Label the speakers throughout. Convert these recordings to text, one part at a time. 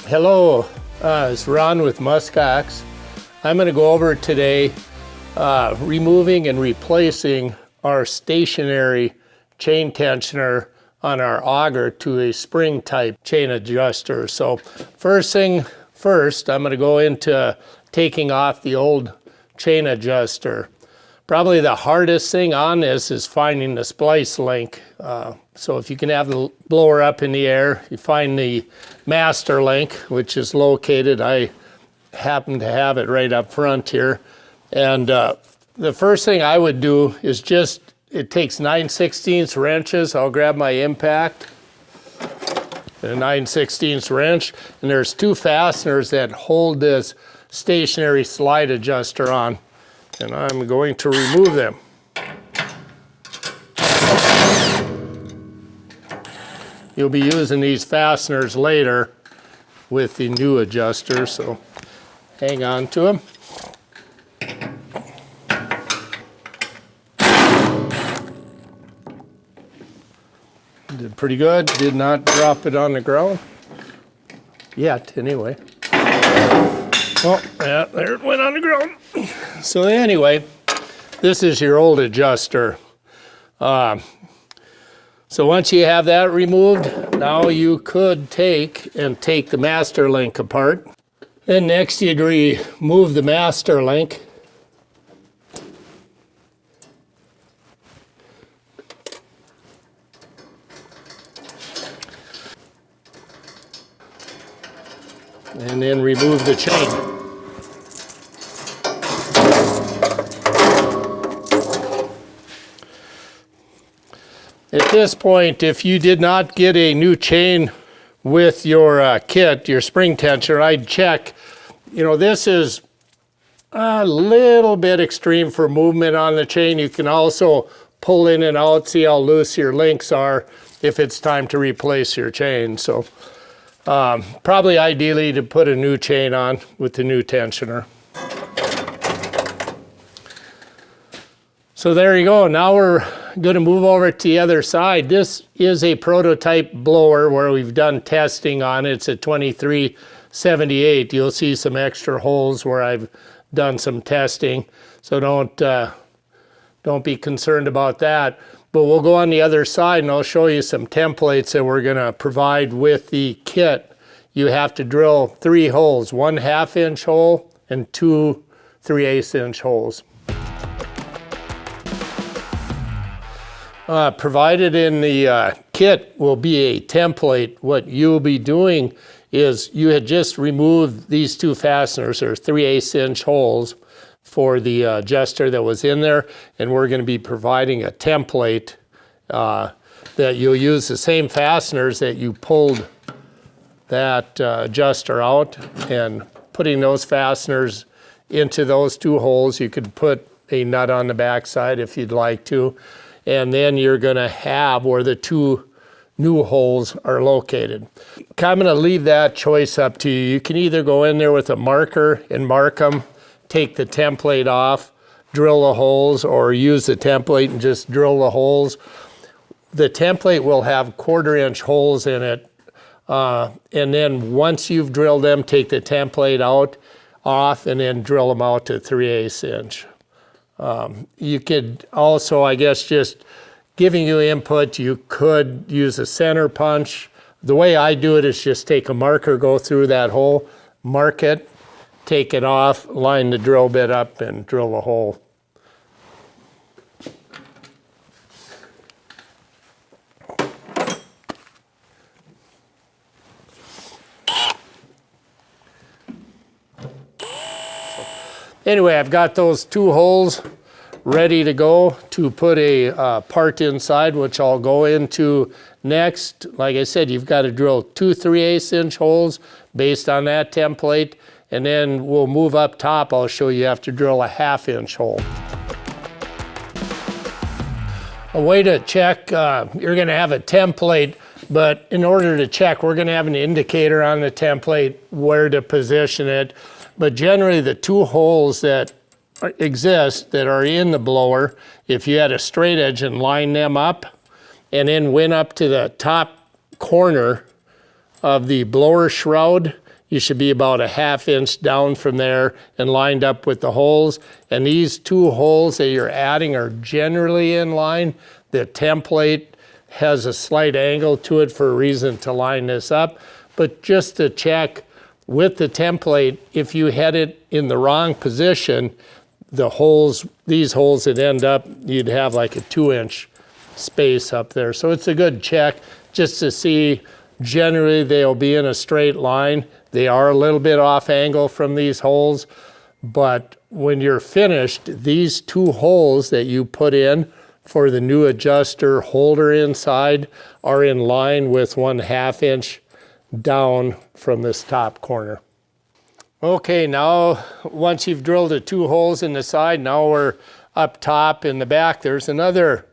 Speaker 1: Hello, it's Ron with MUSKOX. I'm going to go over today removing and replacing our stationary chain tensioner on our auger to a spring type chain adjuster. So first thing first, I'm going to go into taking off the old chain adjuster. Probably the hardest thing on this is finding the splice link. So if you can have the blower up in the air, you find the master link, which is located. I happen to have it right up front here. And the first thing I would do is it takes 9/16 wrenches. I'll grab my impact, a 9/16 wrench, and there's two fasteners that hold this stationary slide adjuster on. And I'm going to remove them. You'll be using these fasteners later with the new adjuster, so hang on to them. Did pretty good, did not drop it on the ground. Yet, anyway. Oh, yeah, there it went on the ground. So anyway, this is your old adjuster. So once you have that removed, now you could take the master link apart. Then next you'd remove the master link. And then remove the chain. At this point, if you did not get a new chain with your kit, your spring tensioner, I'd check. You know, this is a little bit extreme for movement on the chain. You can also pull in and out, see how loose your links are if it's time to replace your chain. So probably ideally to put a new chain on with the new tensioner. So there you go. Now we're going to move over to the other side. This is a prototype blower where we've done testing on it. It's a 2378. You'll see some extra holes where I've done some testing. So don't be concerned about that. But we'll go on the other side and I'll show you some templates that we're going to provide with the kit. You have to drill 3 holes, 1 1/2-inch hole and 2 3/8-inch holes. Provided in the kit will be a template. What you'll be doing is you had just removed these 2 fasteners, or 3/8-inch holes for the adjuster that was in there, and we're going to be providing a template that you'll use the same fasteners that you pulled that adjuster out, and putting those fasteners into those 2 holes. You could put a nut on the back side if you'd like to. And then you're going to have where the 2 new holes are located. I'm going to leave that choice up to you. You can either go in there with a marker and mark them, take the template off, drill the holes, or use the template and just drill the holes. The template will have 1/4-inch holes in it. And then once you've drilled them, take the template off, and then drill them out to 3/8-inch. You could also, I guess, just giving you input, you could use a center punch. The way I do it is just take a marker, go through that hole, mark it, take it off, line the drill bit up, and drill the hole. Anyway, I've got those 2 holes ready to go to put a part inside, which I'll go into next. Like I said, you've got to drill 2 3/8-inch holes based on that template, and then we'll move up top. I'll show you have to drill a 1/2-inch hole. A way to check, you're going to have a template, but in order to check, we're going to have an indicator on the template where to position it. But generally, the 2 holes that exist that are in the blower, if you had a straight edge and line them up and then went up to the top corner of the blower shroud, You should be about a 1/2 inch down from there and lined up with the holes. And these 2 holes that you're adding are generally in line. The template has a slight angle to it for a reason to line this up. But just to check with the template, if you had it in the wrong position, the holes, these holes that end up, you'd have like a 2-inch space up there. So it's a good check just to see. Generally they'll be in a straight line. They are a little bit off angle from these holes, but when you're finished, these 2 holes that you put in for the new adjuster holder inside are in line with 1/2 inch down from this top corner. Okay, now once you've drilled the 2 holes in the side, now we're up top in the back. There's another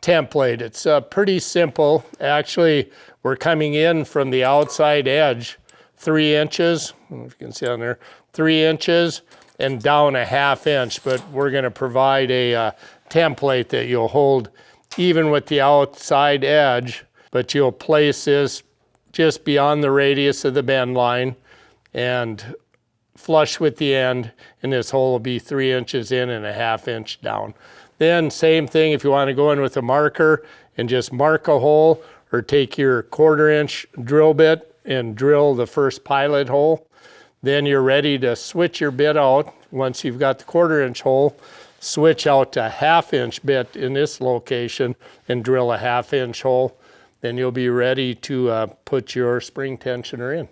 Speaker 1: template. It's pretty simple. Actually, we're coming in from the outside edge 3 inches, I don't know if you can see on there, 3 inches and down a 1/2 inch, but we're going to provide a template that you'll hold even with the outside edge, but you'll place this just beyond the radius of the bend line and flush with the end, and this hole will be 3 inches in and a 1/2 inch down. Then same thing if you want to go in with a marker and just mark a hole, or take your 1/4 inch drill bit and drill the first pilot hole. Then you're ready to switch your bit out. Once you've got the 1/4 inch hole, switch out to 1/2 inch bit in this location and drill a 1/2 inch hole. Then you'll be ready to put your spring tensioner in.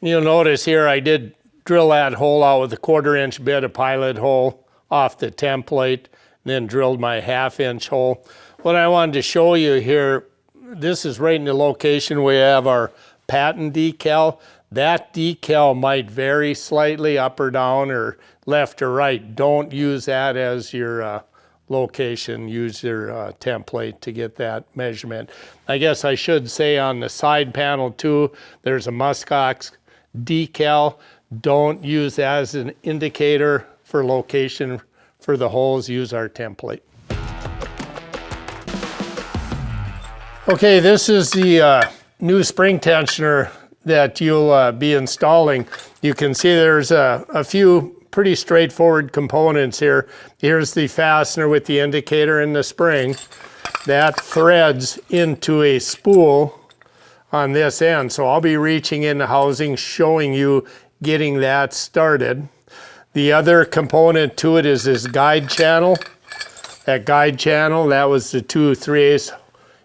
Speaker 1: You'll notice here I did drill that hole out with a 1/4 inch bit, a pilot hole off the template, then drilled my 1/2 inch hole. What I wanted to show you here, this is right in the location where we have our patent decal. That decal might vary slightly up or down or left or right. Don't use that as your location. Use your template to get that measurement. I guess I should say on the side panel too, there's a MUSKOX decal. Don't use that as an indicator for location for the holes. Use our template. Okay, this is the new spring tensioner that you'll be installing. You can see there's a few pretty straightforward components here. Here's the fastener with the indicator and the spring. That threads into a spool on this end. So I'll be reaching in the housing, showing you getting that started. The other component to it is this guide channel. That guide channel, that was the 2 3/8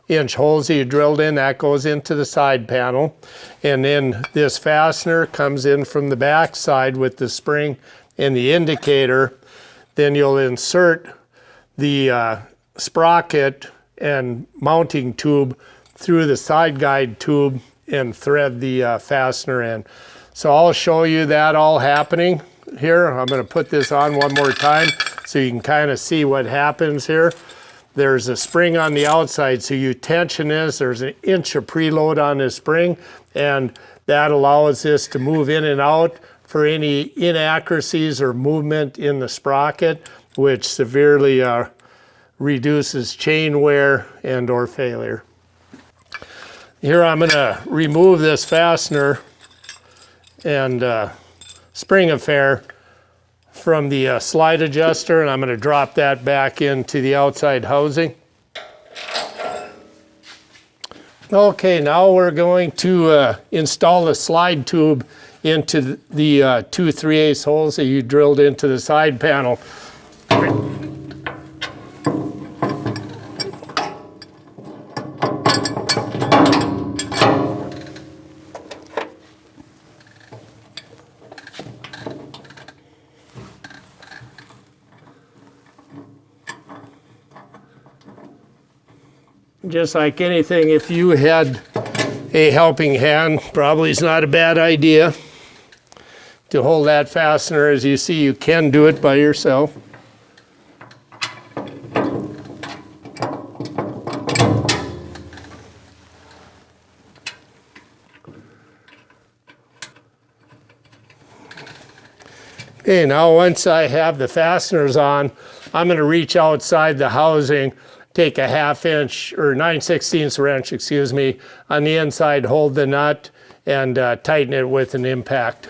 Speaker 1: inch holes that you drilled in, that goes into the side panel. And then this fastener comes in from the back side with the spring and the indicator. Then you'll insert the sprocket and mounting tube through the side guide tube and thread the fastener in. So I'll show you that all happening here. I'm going to put this on one more time so you can kind of see what happens here. There's a spring on the outside, so you tension this. There's an inch of preload on this spring, and that allows this to move in and out for any inaccuracies or movement in the sprocket, which severely reduces chain wear and or failure. Here I'm going to remove this fastener and spring affair from the slide adjuster, and I'm going to drop that back into the outside housing. Okay, now we're going to install the slide tube into the 2 3/8 holes that you drilled into the side panel. Just like anything, if you had a helping hand, probably is not a bad idea to hold that fastener. As you see, you can do it by yourself. Okay, now once I have the fasteners on, I'm going to reach outside the housing, take a 1/2 inch or 9/16 inch, excuse me, on the inside, hold the nut, and tighten it with an impact.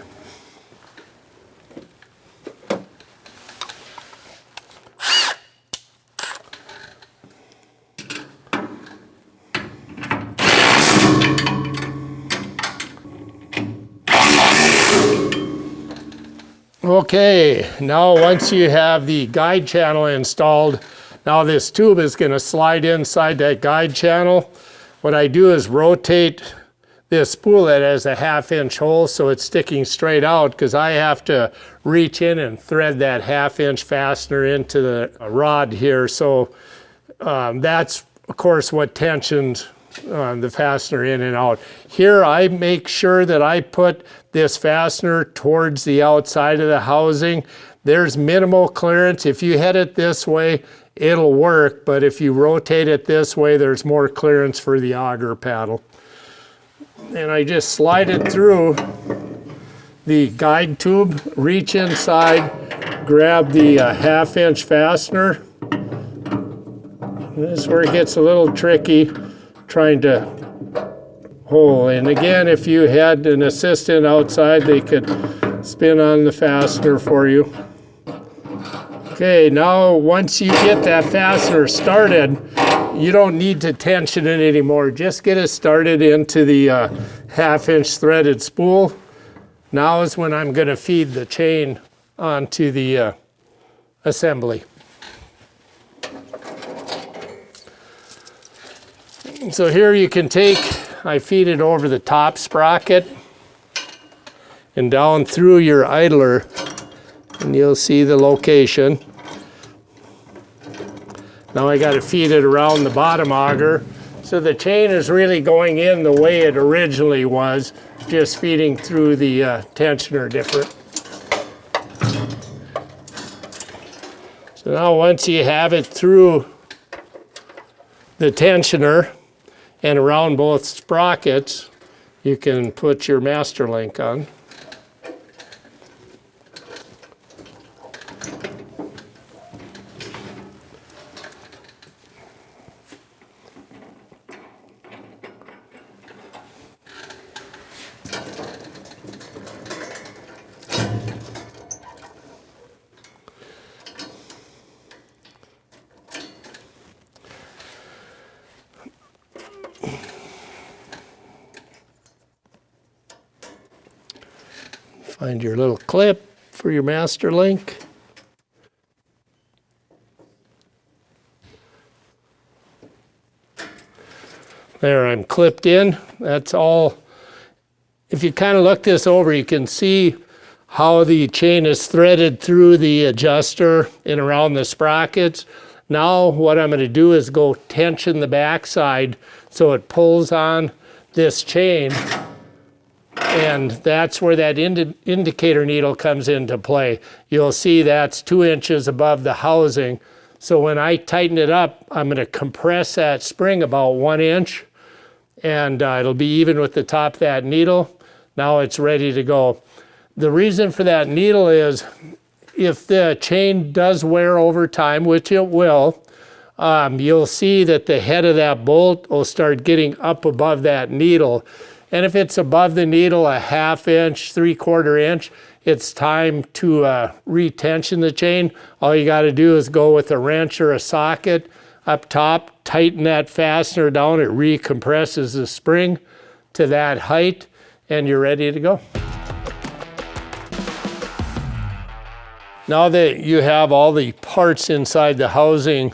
Speaker 1: Okay, now once you have the guide channel installed, now this tube is going to slide inside that guide channel. What I do is rotate this spool that has a 1/2-inch hole so it's sticking straight out, because I have to reach in and thread that 1/2-inch fastener into the rod here. So that's, of course, what tensions the fastener in and out. Here I make sure that I put this fastener towards the outside of the housing. There's minimal clearance. If you head it this way, it'll work, but if you rotate it this way, there's more clearance for the auger paddle. And I just slide it through the guide tube, reach inside, grab the 1/2-inch fastener. This is where it gets a little tricky, trying to hole. And again, if you had an assistant outside, they could spin on the fastener for you. Okay, now once you get that fastener started, you don't need to tension it anymore. Just get it started into the 1/2-inch threaded spool. Now is when I'm going to feed the chain onto the assembly. So here you can take, I feed it over the top sprocket and down through your idler, and you'll see the location. Now I got to feed it around the bottom auger. So the chain is really going in the way it originally was, just feeding through the tensioner different. So now once you have it through the tensioner and around both sprockets, you can put your master link on. Find your little clip for your master link. There, I'm clipped in. That's all. If you kind of look this over, you can see how the chain is threaded through the adjuster and around the sprockets. Now what I'm going to do is go tension the backside so it pulls on this chain. And that's where that indicator needle comes into play. You'll see that's 2 inches above the housing. So when I tighten it up, I'm going to compress that spring about 1 inch, and it'll be even with the top of that needle. Now it's ready to go. The reason for that needle is if the chain does wear over time, which it will, you'll see that the head of that bolt will start getting up above that needle. And if it's above the needle a 1/2 inch, 3/4 inch, it's time to retension the chain. All you got to do is go with a wrench or a socket up top, tighten that fastener down, it recompresses the spring to that height, and you're ready to go. Now that you have all the parts inside the housing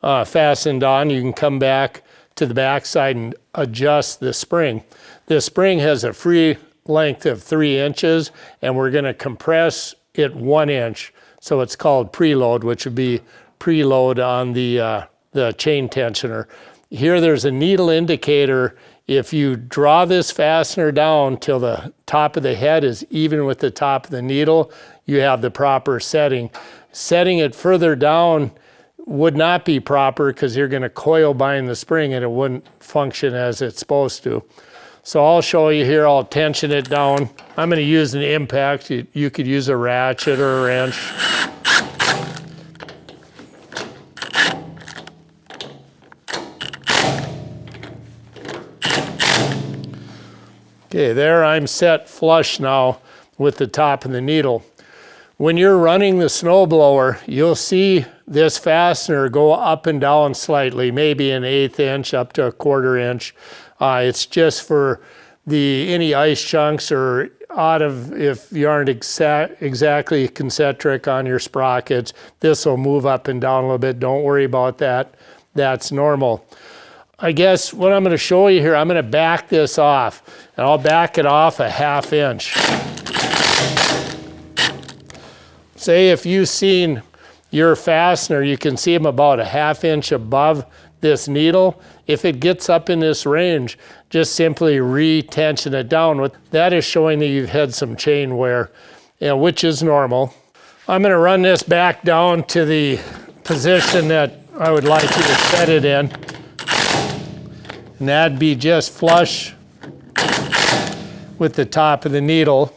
Speaker 1: fastened on, you can come back to the back side and adjust the spring. This spring has a free length of 3 inches, and we're going to compress it 1 inch. So it's called preload, which would be preload on the chain tensioner. Here there's a needle indicator. If you draw this fastener down till the top of the head is even with the top of the needle, you have the proper setting. Setting it further down would not be proper because you're going to coil bind the spring and it wouldn't function as it's supposed to. So I'll show you here, I'll tension it down. I'm going to use an impact. You could use a ratchet or a wrench. Okay, there I'm set flush now with the top of the needle. When you're running the snowblower, you'll see this fastener go up and down slightly, maybe an 1/8 inch up to a 1/4 inch. It's just for any ice chunks or if you aren't exactly concentric on your sprockets, this will move up and down a little bit. Don't worry about that. That's normal. I guess what I'm going to show you here, I'm going to back this off, and I'll back it off a 1/2 inch. Say if you've seen your fastener, you can see them about a 1/2 inch above this needle. If it gets up in this range, just simply re-tension it down. That is showing that you've had some chain wear, which is normal. I'm going to run this back down to the position that I would like you to set it in. And that'd be just flush with the top of the needle.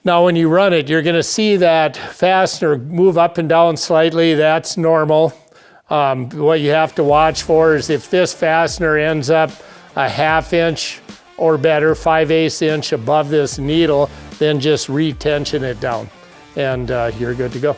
Speaker 1: Now when you run it, you're going to see that fastener move up and down slightly. That's normal. What you have to watch for is if this fastener ends up a 1/2 inch or better, 5/8 inch above this needle, then just re-tension it down and you're good to go.